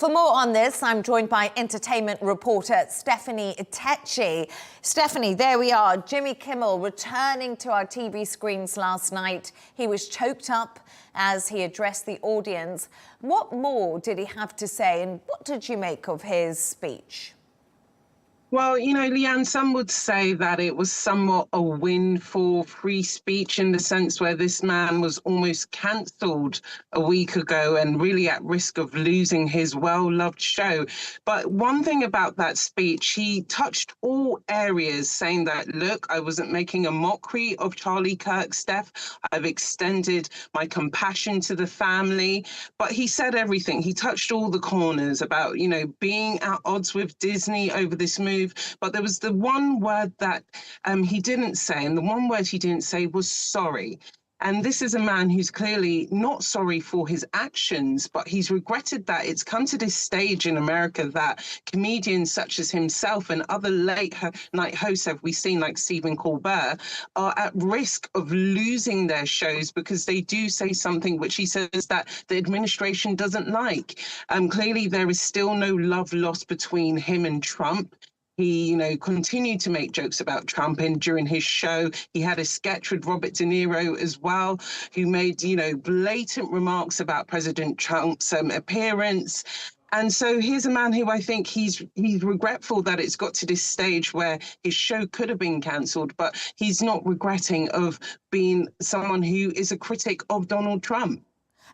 For more on this, I'm joined by entertainment reporter Stefanie Takyi. Stefanie, there we are. Jimmy Kimmel returning to our TV screens last night. He was choked up as he addressed the audience. What more did he have to say, and what did you make of his speech? Well, you know, Leigh-Ann, some would say that it was somewhat a win for free speech in the sense where this man was almost cancelled a week ago and really at risk of losing his well-loved show. But one thing about that speech, he touched all areas, saying that, look, I wasn't making a mockery of Charlie, Kirk, Steph. I've extended my compassion to the family. But he said everything. He touched all the corners about, you know, being at odds with Disney over this move. But there was the one word that he didn't say, and the one word he didn't say was sorry. And this is a man who's clearly not sorry for his actions, but he's regretted that it's come to this stage in America that comedians such as himself and other late night hosts have we seen, like Stephen Colbert, are at risk of losing their shows because they do say something which he says that the administration doesn't like. Clearly, there is still no love lost between him and Trump. He, you know, continued to make jokes about Trump, and during his show, he had a sketch with Robert De Niro as well, who made, you know, blatant remarks about President Trump's appearance. And so here's a man who I think he's regretful that it's got to this stage where his show could have been cancelled, but he's not regretting of being someone who is a critic of Donald Trump.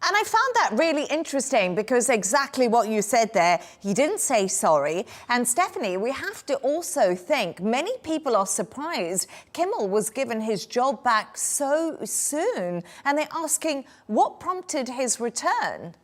And I found that really interesting because exactly what you said there, he didn't say sorry. And Stefanie, we have to also think many people are surprised Kimmel was given his job back so soon. And they're asking what prompted his return?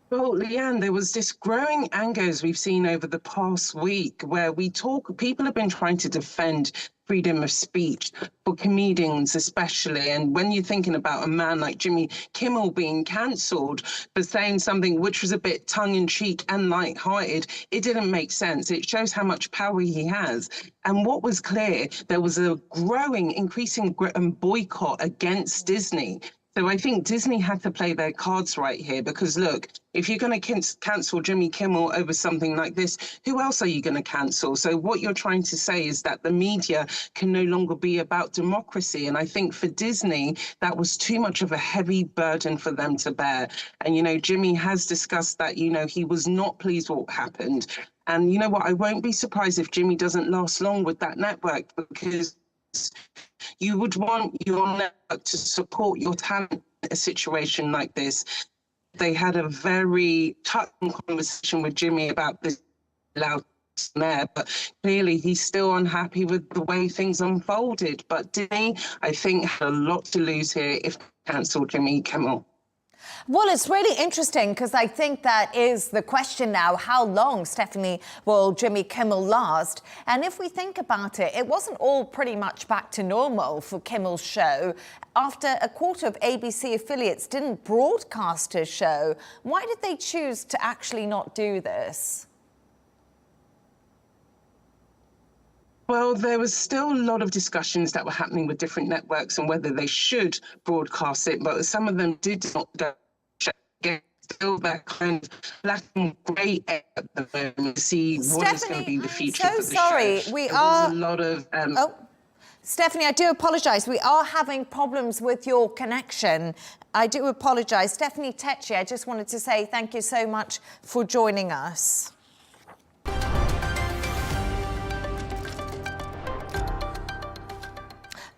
Well, Leigh-Ann, there was this growing anger as we've seen over the past week where people have been trying to defend freedom of speech for comedians especially. And when you're thinking about a man like Jimmy Kimmel being cancelled for saying something which was a bit tongue-in-cheek and light-hearted, it didn't make sense. It shows how much power he has. And what was clear, there was a growing, increasing boycott against Disney. So I think Disney had to play their cards right here because, look, if you're going to cancel Jimmy Kimmel over something like this, who else are you going to cancel? So what you're trying to say is that the media can no longer be about democracy. And I think for Disney, that was too much of a heavy burden for them to bear. And, you know, Jimmy has discussed that, you know, he was not pleased with what happened. And you know what? I won't be surprised if Jimmy doesn't last long with that network because you would want your network to support your talent in a situation like this. They had a very touching conversation with Jimmy about this loud snare, but clearly he's still unhappy with the way things unfolded. But Disney, I think, had a lot to lose here if they cancelled Jimmy Kimmel. Well, it's really interesting because I think that is the question now. How long, Stefanie, will Jimmy Kimmel last? And if we think about it, it wasn't all pretty much back to normal for Kimmel's show after a quarter of ABC affiliates didn't broadcast his show. Why did they choose to actually not do this? Well, there was still a lot of discussions that were happening with different networks on whether they should broadcast it, but some of them did not go. Still that kind of black and grey at the moment to see what is going to be the future of the show. We there are... was a lot of... Stefanie, I do apologise. We are having problems with your connection. I do apologise. Stefanie Takyi, I just wanted to say thank you so much for joining us.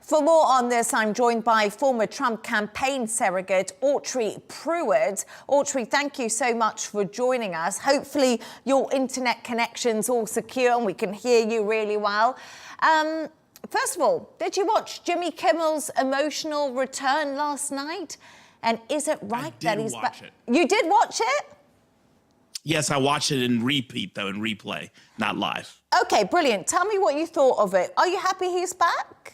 For more on this, I'm joined by former Trump campaign surrogate Autry Pruitt. Autry, thank you so much for joining us. Hopefully your internet connection's all secure and we can hear you really well. First of all, did you watch Jimmy Kimmel's emotional return last night? And is it right that he's back? You did watch it? Yes, I watched it in repeat, though, in replay, not live. Okay, brilliant. Tell me what you thought of it. Are you happy he's back?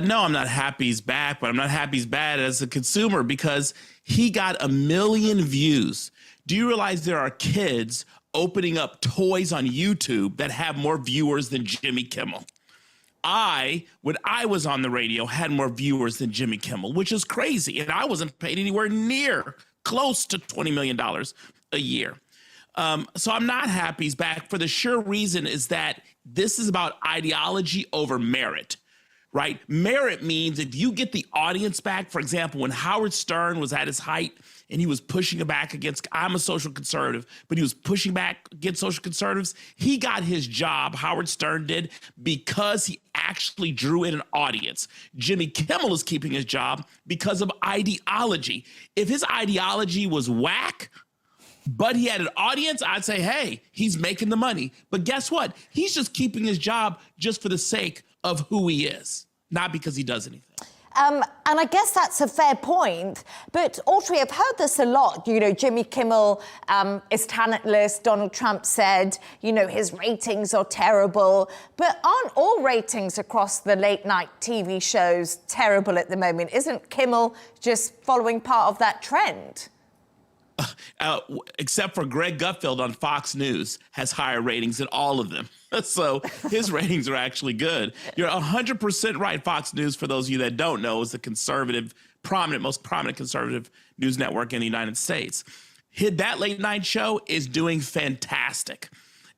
No, I'm not happy he's back, but I'm not happy he's bad as a consumer because he got 1 million views. Do you realize there are kids opening up toys on YouTube that have more viewers than Jimmy Kimmel? When I was on the radio, had more viewers than Jimmy Kimmel, which is crazy. And I wasn't paid anywhere near close to $20 million a year. So I'm not happy he's back for the sure reason is that this is about ideology over merit. Right? Merit means if you get the audience back, for example, when Howard Stern was at his height and he was pushing back against, I'm a social conservative, but he was pushing back against social conservatives, he got his job, Howard Stern did, because he actually drew in an audience. Jimmy Kimmel is keeping his job because of ideology. If his ideology was whack, but he had an audience, I'd say, hey, he's making the money. But guess what? He's just keeping his job just for the sake of who he is, not because he does anything. And I guess that's a fair point. But Autry, I've heard this a lot. You know, Jimmy Kimmel is talentless. Donald Trump said, you know, his ratings are terrible. But aren't all ratings across the late night TV shows terrible at the moment? Isn't Kimmel just following part of that trend? Except for Greg Gutfeld on Fox News has higher ratings than all of them. So his ratings are actually good. You're 100% right. Fox News, for those of you that don't know, is the conservative, most prominent conservative news network in the United States. That late night show is doing fantastic.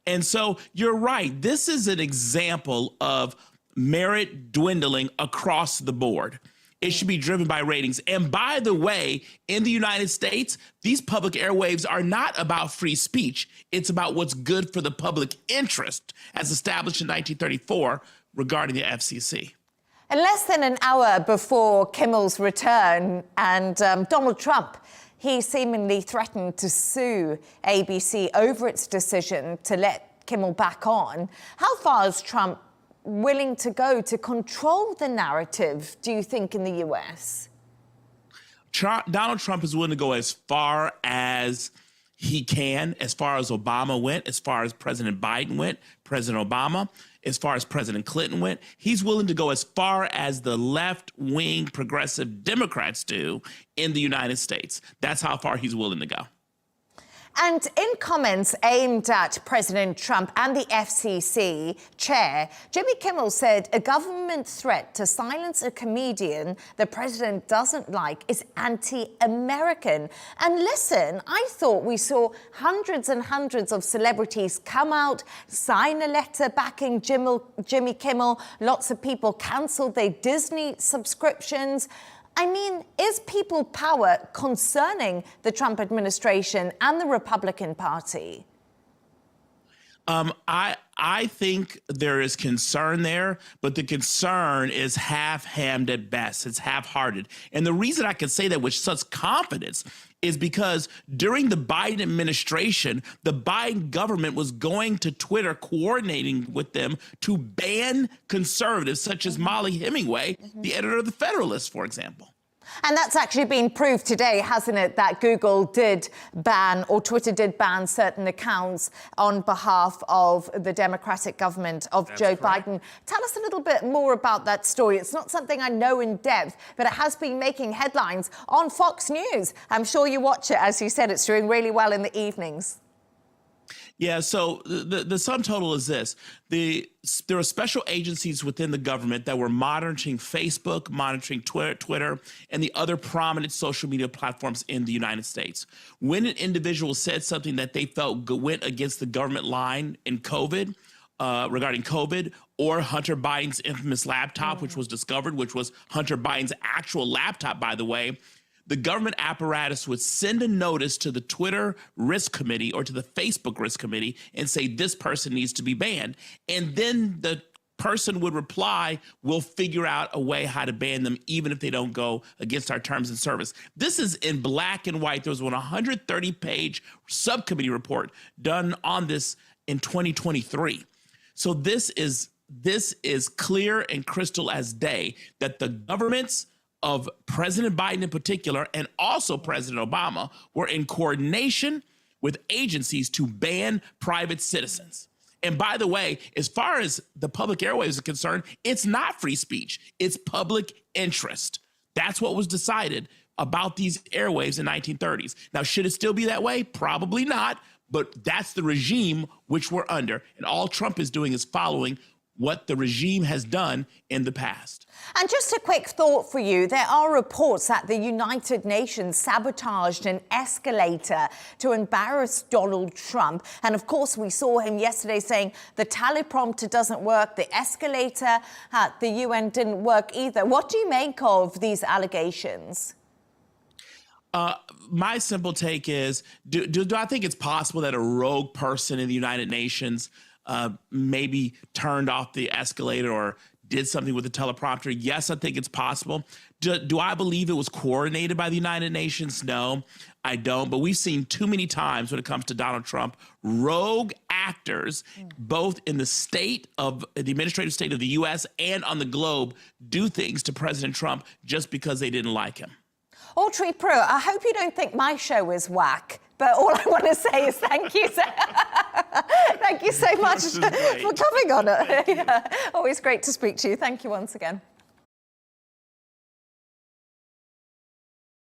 And so you're right. This is an example of merit dwindling across the board. It should be driven by ratings. And by the way, in the United States, these public airwaves are not about free speech. It's about what's good for the public interest, as established in 1934 regarding the FCC. And less than an hour before Kimmel's return and Donald Trump, he seemingly threatened to sue ABC over its decision to let Kimmel back on. How far is Trump willing to go to control the narrative, do you think, in the US? Donald Trump is willing to go as far as he can, as far as Obama went, as far as President Biden went, President Obama, as far as President Clinton went. He's willing to go as far as the left-wing progressive Democrats do in the United States. That's how far he's willing to go. And in comments aimed at President Trump and the FCC chair, Jimmy Kimmel said a government threat to silence a comedian the president doesn't like is anti-American. And listen, I thought we saw hundreds and hundreds of celebrities come out, sign a letter backing Jimmy Kimmel. Lots of people cancelled their Disney subscriptions. I mean, is people power concerning the Trump administration and the Republican Party? I think there is concern there, but the concern is half-hammed at best. It's half-hearted. And the reason I can say that with such confidence is because during the Biden administration, the Biden government was going to Twitter, coordinating with them to ban conservatives such as Molly Hemingway, the editor of The Federalist, for example. And that's actually been proved today, hasn't it, that Google did ban, or Twitter did ban, certain accounts on behalf of the Democratic government of Joe Biden. Tell us a little bit more about that story. It's not something I know in depth, but it has been making headlines on Fox News. I'm sure you watch it. As you said, it's doing really well in the evenings. Yeah, so the sum total is this. There are special agencies within the government that were monitoring Facebook, monitoring Twitter, and the other prominent social media platforms in the United States. When an individual said something that they felt went against the government line in COVID, regarding COVID, or Hunter Biden's infamous laptop, which was discovered, which was Hunter Biden's actual laptop, by the way, the government apparatus would send a notice to the Twitter Risk Committee or to the Facebook Risk Committee and say, this person needs to be banned. And then the person would reply, we'll figure out a way how to ban them, even if they don't go against our terms and service. This is in black and white. There was a 130-page subcommittee report done on this in 2023. So this is clear and crystal as day that the governments of President Biden in particular, and also President Obama, were in coordination with agencies to ban private citizens. And by the way, as far as the public airwaves are concerned, it's not free speech. It's public interest. That's what was decided about these airwaves in the 1930s. Now, should it still be that way? Probably not, but that's the regime which we're under. And all Trump is doing is following what the regime has done in the past. And just a quick thought for you. There are reports that the United Nations sabotaged an escalator to embarrass Donald Trump. And of course, we saw him yesterday saying the teleprompter doesn't work, the escalator at the UN didn't work either. What do you make of these allegations? My simple take is, do I think it's possible that a rogue person in the United Nations maybe turned off the escalator or did something with the teleprompter? Yes, I think it's possible. Do I believe it was coordinated by the United Nations? No, I don't. But we've seen too many times when it comes to Donald Trump, rogue actors, both in the administrative state of the U.S. and on the globe, do things to President Trump just because they didn't like him. Autry, Pruitt, I hope you don't think my show is whack, but all I want to say is thank you. Thank you so much for coming on it. Yeah. Always great to speak to you. Thank you once again.